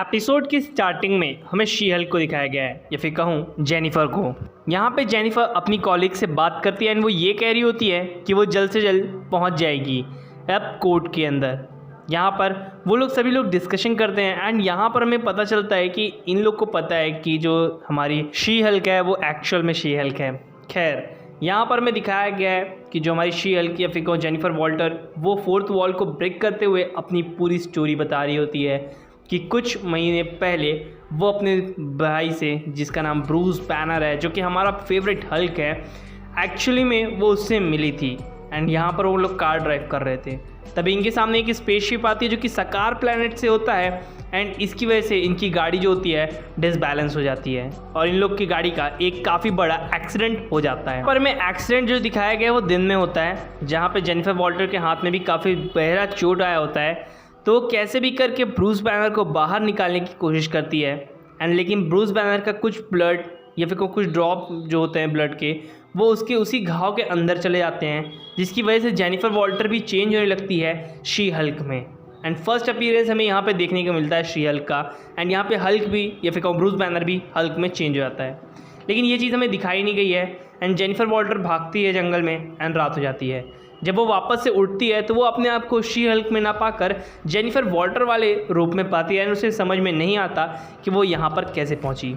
Episode की starting में हमें शी हल्क को दिखाया गया है, या फिर कहूँ जेनिफर को। यहाँ पे जेनिफर अपनी कॉलीग से बात करती है एंड वो ये कह रही होती है कि वो जल्द से जल्द पहुँच जाएगी अब कोर्ट के अंदर। यहाँ पर वो लोग सभी लोग डिस्कशन करते हैं एंड यहाँ पर हमें पता चलता है कि इन लोग को पता है कि जो हमारी शी हल्क है वो एक्चुअल में शी हल्क है। खैर यहाँ पर हमें दिखाया गया है कि जो हमारी शी हल्क या फिर कहूँ जेनिफर वॉल्टर वो फोर्थ वॉल को ब्रेक करते हुए अपनी पूरी स्टोरी बता रही होती है कि कुछ महीने पहले वो अपने भाई से, जिसका नाम ब्रूस बैनर है, जो कि हमारा फेवरेट हल्क है, एक्चुअली में वो उससे मिली थी। एंड यहाँ पर वो लोग कार ड्राइव कर रहे थे, तभी इनके सामने एक स्पेसशिप आती है जो कि सकार प्लैनेट से होता है एंड इसकी वजह से इनकी गाड़ी जो होती है डिसबैलेंस हो जाती है और इन लोग की गाड़ी का एक काफ़ी बड़ा एक्सीडेंट हो जाता है। पर में एक्सीडेंट जो दिखाया गया है वो दिन में होता है, जहाँ पे जेनिफर वॉल्टर के हाथ में भी काफ़ी गहरा चोट आया होता है। तो वो कैसे भी करके ब्रूस बैनर को बाहर निकालने की कोशिश करती है एंड लेकिन ब्रूस बैनर का कुछ ब्लड या फिर कुछ ड्रॉप जो होते हैं ब्लड के, वो उसके उसी घाव के अंदर चले जाते हैं, जिसकी वजह से जेनिफर वॉल्टर भी चेंज होने लगती है शी हल्क में। एंड फर्स्ट अपीयरेंस हमें यहाँ पे देखने को मिलता है शी हल्क का एंड यहाँ पे हल्क भी या फिर ब्रूस बैनर भी हल्क में चेंज हो जाता है। लेकिन ये चीज़ हमें दिखाई नहीं गई है एंड जेनिफर वॉल्टर भागती है जंगल में एंड रात हो जाती है। जब वो वापस से उठती है तो वो अपने आप को शी हल्क में ना पाकर जेनिफर वॉल्टर वाले रूप में पाती है एंड उसे समझ में नहीं आता कि वो यहाँ पर कैसे पहुँची।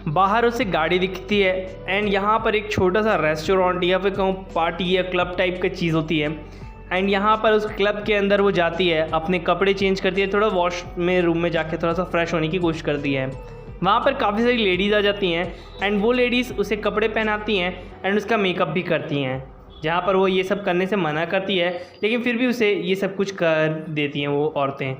बाहर उसे गाड़ी दिखती है एंड यहाँ पर एक छोटा सा रेस्टोरेंट या फिर कहूँ पार्टी या क्लब टाइप की चीज़ होती है एंड यहाँ पर उस क्लब के अंदर वो जाती है, अपने कपड़े चेंज करती है, थोड़ा वॉश में रूम में जाके थोड़ा सा फ्रेश होने की कोशिश करती है। वहाँ पर काफ़ी सारी लेडीज़ आ जाती हैं एंड वो लेडीज़ उसे कपड़े पहनाती हैं एंड उसका मेकअप भी करती हैं, जहाँ पर वो ये सब करने से मना करती है लेकिन फिर भी उसे ये सब कुछ कर देती हैं वो औरतें।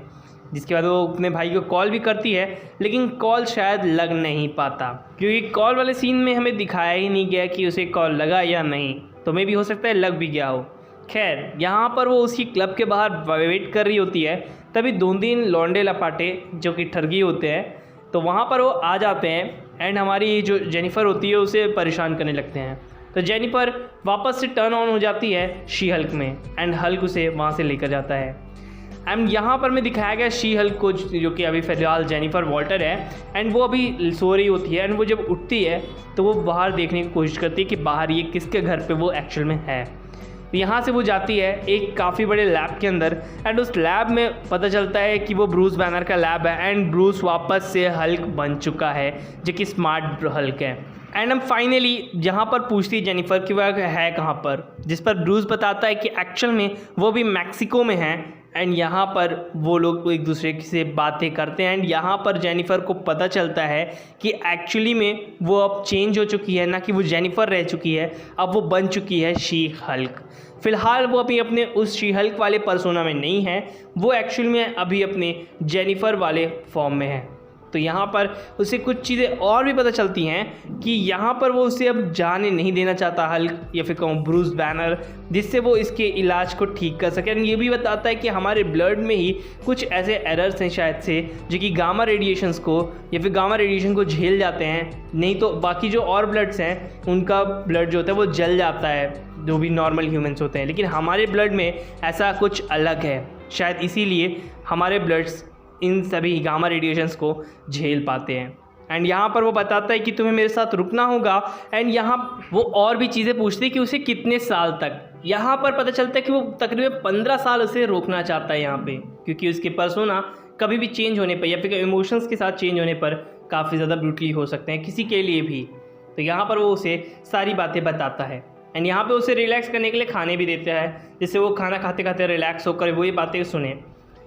जिसके बाद वो अपने भाई को कॉल भी करती है लेकिन कॉल शायद लग नहीं पाता, क्योंकि कॉल वाले सीन में हमें दिखाया ही नहीं गया कि उसे कॉल लगा या नहीं, तो मे भी हो सकता है लग भी गया हो। खैर यहाँ पर वो उसकी क्लब के बाहर वेट कर रही होती है, तभी 2-3 लौंडे लपाटे जो कि ठगी होते हैं तो वहाँ पर वो आ जाते हैं एंड हमारी जो जेनिफर होती है उसे परेशान करने लगते हैं। तो जेनिफर वापस से टर्न ऑन हो जाती है शी हल्क में एंड हल्क उसे वहाँ से लेकर जाता है। एंड यहाँ पर मैं दिखाया गया शी हल्क को, जो कि अभी फ़िलहाल जेनिफर वॉल्टर है एंड वो अभी सो रही होती है एंड वो जब उठती है तो वो बाहर देखने की कोशिश करती है कि बाहर ये किसके घर पे वो एक्चुअल में है। तो यहाँ से वो जाती है एक काफ़ी बड़े लैब के अंदर एंड उस लैब में पता चलता है कि वो ब्रूस बैनर का लैब है एंड ब्रूस वापस से हल्क बन चुका है, जो कि स्मार्ट हल्क है। एंड हम फाइनली यहाँ पर पूछती है जेनिफर कि वह है कहाँ पर, जिस पर ब्रूस बताता है कि एक्चुअल में वो भी मैक्सिको में है एंड यहाँ पर वो लोग एक दूसरे से बातें करते हैं एंड यहाँ पर जेनिफर को पता चलता है कि एक्चुअली में वो अब चेंज हो चुकी है, ना कि वो जेनिफर रह चुकी है, अब वो बन चुकी है शी हल्क। फ़िलहाल वो अभी अपने उस शी हल्क वाले पर्सोना में नहीं है, वो एक्चुअल में अभी अपने जेनिफर वाले फॉर्म में है। तो यहाँ पर उसे कुछ चीज़ें और भी पता चलती हैं कि यहाँ पर वो उसे अब जाने नहीं देना चाहता हल्क या फिर कहूँ ब्रूस बैनर, जिससे वो इसके इलाज को ठीक कर सके। एंड ये भी बताता है कि हमारे ब्लड में ही कुछ ऐसे एरर्स हैं शायद से, जो कि गामा रेडिएशंस को या फिर गामा रेडिएशन को झेल जाते हैं, नहीं तो बाकी जो और ब्लड्स हैं उनका ब्लड जो होता है वो जल जाता है, जो भी नॉर्मल ह्यूमन्स होते हैं, लेकिन हमारे ब्लड में ऐसा कुछ अलग है। शायद इसीलिए हमारे ब्लड्स इन सभी गामा रेडिएशंस को झेल पाते हैं। एंड यहाँ पर वो बताता है कि तुम्हें मेरे साथ रुकना होगा एंड यहाँ वो और भी चीज़ें पूछती है कि उसे कितने साल तक। यहाँ पर पता चलता है कि वो तकरीबन 15 साल उसे रोकना चाहता है यहाँ पे, क्योंकि उसके पर्सोना कभी भी चेंज होने पर या फिर इमोशंस के साथ चेंज होने पर काफ़ी ज़्यादा ब्रूटली हो सकते हैं किसी के लिए भी। तो यहाँ पर वो उसे सारी बातें बताता है एंड यहाँ पर उसे रिलैक्स करने के लिए खाने भी देता है, जिससे वो खाना खाते खाते रिलैक्स होकर वो ये बातें सुने,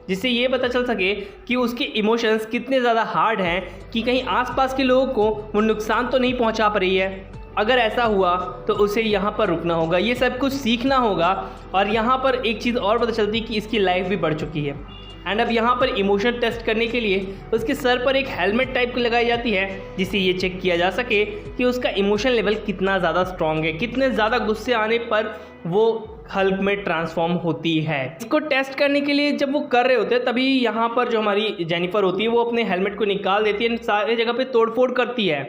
जिससे ये पता चल सके कि उसके इमोशंस कितने ज़्यादा हार्ड हैं कि कहीं आसपास के लोगों को वो नुकसान तो नहीं पहुंचा पा रही है। अगर ऐसा हुआ तो उसे यहाँ पर रुकना होगा, ये सब कुछ सीखना होगा। और यहाँ पर एक चीज़ और पता चलती है कि इसकी लाइफ भी बढ़ चुकी है एंड अब यहाँ पर इमोशन टेस्ट करने के लिए उसके सर पर एक हेलमेट टाइप की लगाई जाती है, जिससे ये चेक किया जा सके कि उसका इमोशन लेवल कितना ज़्यादा स्ट्रॉन्ग है, कितने ज़्यादा गुस्से आने पर वो हल्क में ट्रांसफॉर्म होती है। इसको टेस्ट करने के लिए जब वो कर रहे होते हैं तभी यहाँ पर जो हमारी जेनिफर होती है वो अपने हेलमेट को निकाल देती है, सारी जगह पे तोड़फोड़ करती है,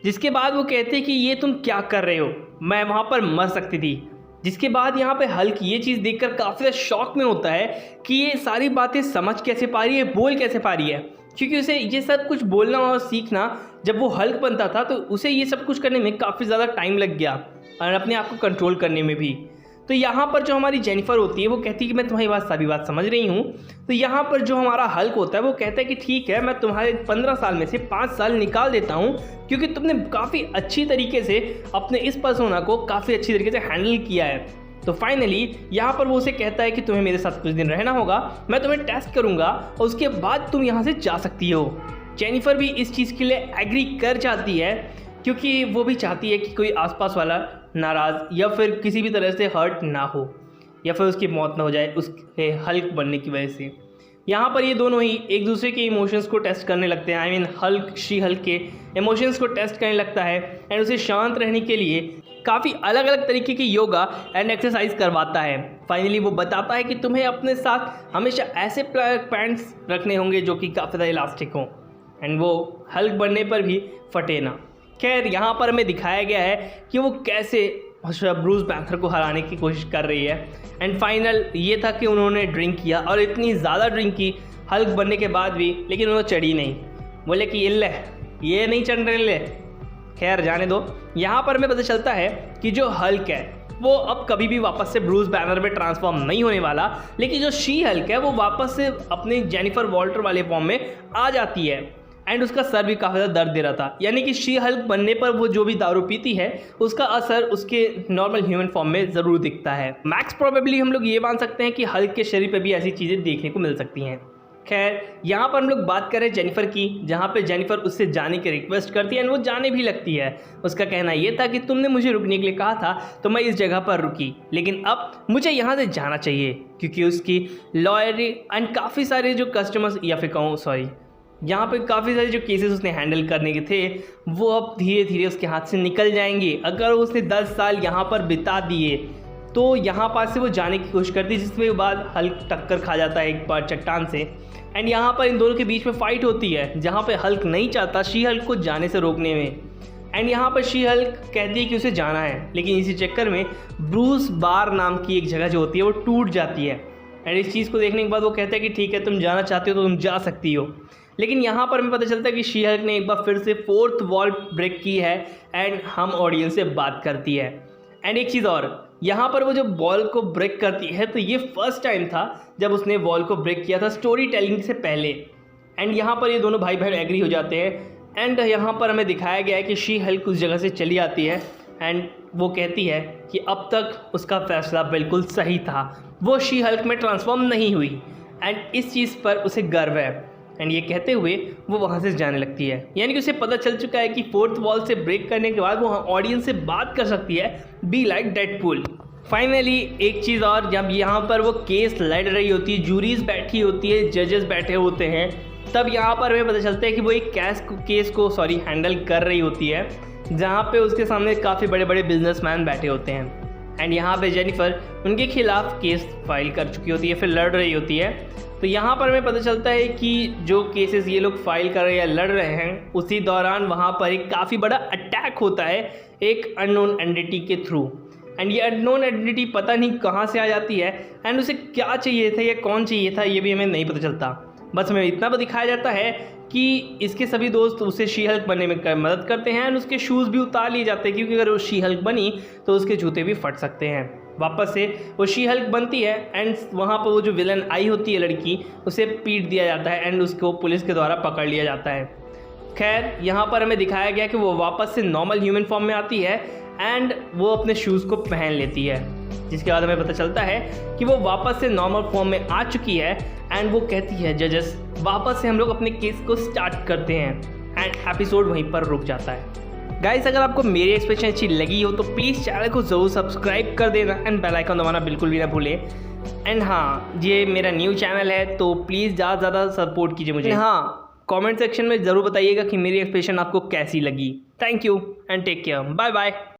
जिसके बाद वो कहते हैं कि ये तुम क्या कर रहे हो, मैं वहाँ पर मर सकती थी। जिसके बाद यहाँ पे हल्क ये चीज़ देखकर काफ़ी ज़्यादा शॉक में होता है कि ये सारी बातें समझ कैसे पा रही है, बोल कैसे पा रही है, क्योंकि उसे ये सब कुछ बोलना और सीखना, जब वो हल्क बनता था तो उसे ये सब कुछ करने में काफ़ी ज़्यादा टाइम लग गया और अपने आप को कंट्रोल करने में भी। तो यहाँ पर जो हमारी जेनिफर होती है वो कहती है कि मैं तुम्हारी सभी बात समझ रही हूँ। तो यहाँ पर जो हमारा हल्क होता है वो कहता है कि ठीक है, मैं तुम्हारे 15 साल में से 5 साल निकाल देता हूँ, क्योंकि तुमने काफ़ी अच्छी तरीके से अपने इस पर्सोना को काफ़ी अच्छी तरीके से हैंडल किया है। तो फाइनली यहाँ पर वो उसे कहता है कि तुम्हें मेरे साथ कुछ दिन रहना होगा, मैं तुम्हें टेस्ट करूँगा और उसके बाद तुम यहाँ से जा सकती हो। जेनिफर भी इस चीज़ के लिए एग्री कर जाती है, क्योंकि वो भी चाहती है कि कोई आसपास वाला नाराज़ या फिर किसी भी तरह से हर्ट ना हो या फिर उसकी मौत ना हो जाए उसके हल्क बनने की वजह से। यहाँ पर ये दोनों ही एक दूसरे के इमोशंस को टेस्ट करने लगते हैं। I mean Hulk she Hulk के इमोशंस को टेस्ट करने लगता है एंड उसे शांत रहने के लिए काफ़ी अलग अलग तरीके की योगा एंड एक्सरसाइज करवाता है। फाइनली वो बताता है कि तुम्हें अपने साथ हमेशा ऐसे पैंट्स रखने होंगे जो कि काफ़ी ज़्यादा इलास्टिक हों एंड वो हल्क बनने पर भी फटे ना। खैर यहाँ पर हमें दिखाया गया है कि वो कैसे ब्रूस बैंथर को हराने की कोशिश कर रही है। एंड फाइनल ये था कि उन्होंने ड्रिंक किया और इतनी ज़्यादा ड्रिंक की हल्क बनने के बाद भी, लेकिन उन्होंने चढ़ी नहीं। बोले कि ये नहीं चढ़ रहे ले। खैर जाने दो। यहाँ पर हमें पता चलता है कि जो हल्क है वो अब कभी भी वापस से ब्रूस बैनर में ट्रांसफॉर्म नहीं होने वाला, लेकिन जो शी हल्क है वो वापस से अपने जेनिफर वॉल्टर वाले फॉर्म में आ जाती है एंड उसका सर भी काफ़ी ज़्यादा दर्द दे रहा था। यानी कि शी हल्क बनने पर वो जो भी दारू पीती है उसका असर उसके नॉर्मल ह्यूमन फॉर्म में ज़रूर दिखता है। मैक्स प्रोबेबली हम लोग ये मान सकते हैं कि हल्क के शरीर पे भी ऐसी चीज़ें देखने को मिल सकती हैं। खैर यहाँ पर हम लोग बात करें जेनिफर की, जहाँ पे जेनिफर उससे जाने की रिक्वेस्ट करती है एंड वो जाने भी लगती है। उसका कहना ये था कि तुमने मुझे रुकने के लिए कहा था तो मैं इस जगह पर रुकी, लेकिन अब मुझे यहाँ से जाना चाहिए, क्योंकि उसकी लॉयरी एंड काफ़ी सारे जो कस्टमर्स या फिर कहूँ सॉरी यहाँ पे काफ़ी सारे जो केसेस उसने हैंडल करने के थे वो अब धीरे धीरे उसके हाथ से निकल जाएंगे। अगर उसने 10 साल यहाँ पर बिता दिए तो यहाँ पास से वो जाने की कोशिश करती है, जिसमें बाद हल्क टक्कर खा जाता है एक बार चट्टान से एंड यहाँ पर इन दोनों के बीच में फाइट होती है, जहाँ पे हल्क नहीं चाहता शी हल्क को जाने से रोकने में। एंड यहाँ पर शी हल्क कहती है कि उसे जाना है, लेकिन इसी चक्कर में ब्रूस बार नाम की एक जगह जो होती है वो टूट जाती है। एंड इस चीज़ को देखने के बाद वो कहता है कि ठीक है, तुम जाना चाहती हो तो तुम जा सकती हो। लेकिन यहाँ पर हमें पता चलता है कि शी हल्क ने एक बार फिर से 4th वॉल ब्रेक की है एंड हम ऑडियंस से बात करती है। एंड एक चीज़ और, यहाँ पर वो जब वॉल को ब्रेक करती है तो ये फर्स्ट टाइम था जब उसने वॉल को ब्रेक किया था स्टोरी टेलिंग से पहले। एंड यहाँ पर ये दोनों भाई बहन एग्री हो जाते हैं एंड यहाँ पर हमें दिखाया गया है कि शी हल्क उस जगह से चली आती है एंड वो कहती है कि अब तक उसका फैसला बिल्कुल सही था, वो शी हल्क में ट्रांसफॉर्म नहीं हुई एंड इस चीज़ पर उसे गर्व है। एंड ये कहते हुए वो वहाँ से जाने लगती है। यानी कि उसे पता चल चुका है कि 4th वॉल से ब्रेक करने के बाद वो ऑडियंस से बात कर सकती है, बी लाइक डेडपूल। फाइनली एक चीज़ और, जब यहाँ पर वो केस लड़ रही होती है, जूरीज बैठी होती है, जजेस बैठे होते हैं, तब यहाँ पर हमें पता चलता है कि वो एक केस को हैंडल कर रही होती है, जहाँ पे उसके सामने काफ़ी बड़े बड़े बिजनेसमैन बैठे होते हैं। एंड यहाँ पे जेनिफर उनके खिलाफ केस फाइल कर चुकी होती है, फिर लड़ रही होती है। तो यहाँ पर हमें पता चलता है कि जो केसेस ये लोग फाइल कर रहे हैं या लड़ रहे हैं, उसी दौरान वहाँ पर एक काफ़ी बड़ा अटैक होता है एक अननोन एंटिटी के थ्रू। एंड ये अननोन एंटिटी पता नहीं कहाँ से आ जाती है एंड उसे क्या चाहिए था या कौन चाहिए था ये भी हमें नहीं पता चलता। बस हमें इतना दिखाया जाता है कि इसके सभी दोस्त उसे शी हल्क बनने में मदद करते हैं एंड उसके शूज़ भी उतार लिए जाते हैं, क्योंकि अगर वो शी हल्क बनी तो उसके जूते भी फट सकते हैं। वापस से वो शी हल्क बनती है एंड वहाँ पर वो जो विलन आई होती है लड़की, उसे पीट दिया जाता है एंड उसको पुलिस के द्वारा पकड़ लिया जाता है। खैर यहाँ पर हमें दिखाया गया कि वो वापस से नॉर्मल ह्यूमन फॉर्म में आती है एंड वो अपने शूज़ को पहन लेती है, जिसके बाद हमें पता चलता है कि वो वापस से नॉर्मल फॉर्म में आ चुकी है एंड वो कहती है जजेस वापस से हम लोग अपने केस को स्टार्ट करते हैं एंड एपिसोड वहीं पर रुक जाता है। गाइस अगर आपको मेरी एक्सप्रेशन अच्छी लगी हो तो प्लीज़ चैनल को ज़रूर सब्सक्राइब कर देना एंड बेल आइकन दबाना बिल्कुल भी ना भूलें। एंड हाँ, ये मेरा न्यू चैनल है तो प्लीज़ ज़्यादा सपोर्ट कीजिए मुझे। हाँ, कमेंट सेक्शन में ज़रूर बताइएगा कि मेरी एक्सप्रेशन आपको कैसी लगी। Thank you and take care, bye bye.